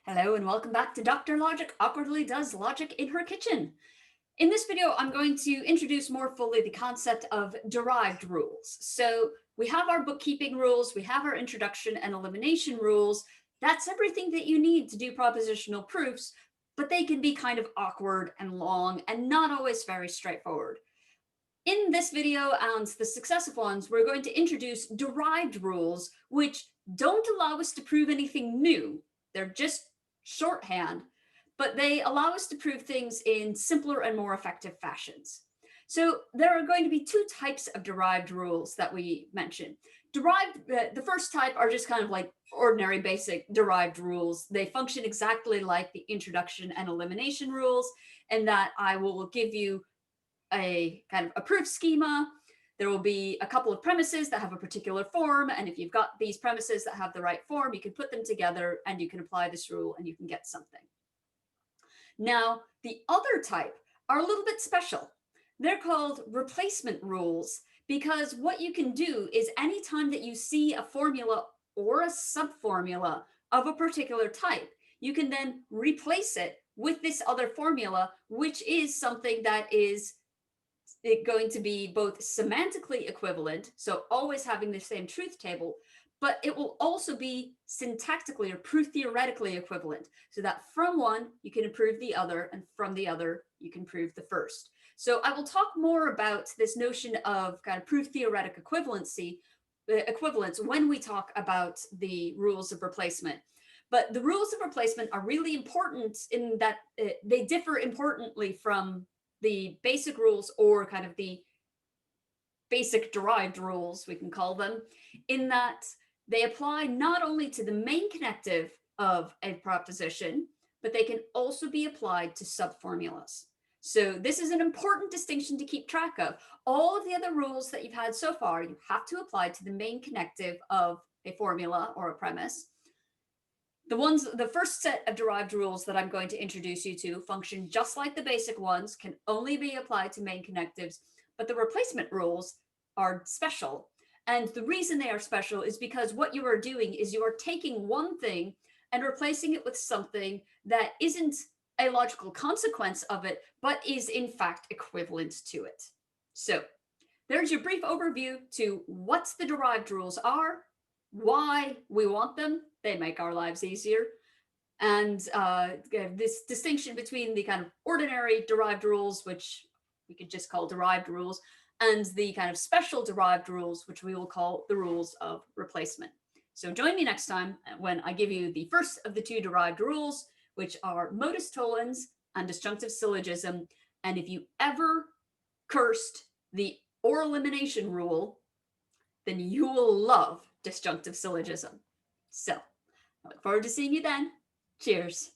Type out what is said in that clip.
Hello and welcome back to Dr. Logic awkwardly does logic in her kitchen. In this video, I'm going to introduce more fully the concept of derived rules. So we have our bookkeeping rules, we have our introduction and elimination rules. That's everything that you need to do propositional proofs, but they can be kind of awkward and long and not always very straightforward. In this video and the successive ones, we're going to introduce derived rules, which don't allow us to prove anything new. They're just shorthand, but they allow us to prove things in simpler and more effective fashions. So there are going to be two types of derived rules that we mention. The first type are just kind of like ordinary basic derived rules. They function exactly like the introduction and elimination rules, in that I will give you a kind of a proof schema. There will be a couple of premises that have a particular form, and if you've got these premises that have the right form, you can put them together and you can apply this rule and you can get something. Now, the other type are a little bit special. They're called replacement rules, because what you can do is anytime that you see a formula or a subformula of a particular type, you can then replace it with this other formula, which is something that is going to be both semantically equivalent, so always having the same truth table, but it will also be syntactically or proof theoretically equivalent, so that from one you can prove the other, and from the other you can prove the first. So I will talk more about this notion of kind of proof theoretic equivalence when we talk about the rules of replacement. But the rules of replacement are really important in that they differ importantly from the basic rules, or kind of the basic derived rules, we can call them, in that they apply not only to the main connective of a proposition, but they can also be applied to subformulas. So this is an important distinction to keep track of. All of the other rules that you've had so far, you have to apply to the main connective of a formula or a premise. The first set of derived rules that I'm going to introduce you to function just like the basic ones, can only be applied to main connectives, but the replacement rules are special. And the reason they are special is because what you are doing is you are taking one thing and replacing it with something that isn't a logical consequence of it, but is in fact equivalent to it. So there's your brief overview to what the derived rules are, why we want them. They make our lives easier. And this distinction between the kind of ordinary derived rules, which we could just call derived rules, and the kind of special derived rules, which we will call the rules of replacement. So join me next time when I give you the first of the two derived rules, which are modus tollens and disjunctive syllogism. And if you ever cursed the or elimination rule, then you will love disjunctive syllogism. So I look forward to seeing you then. Cheers.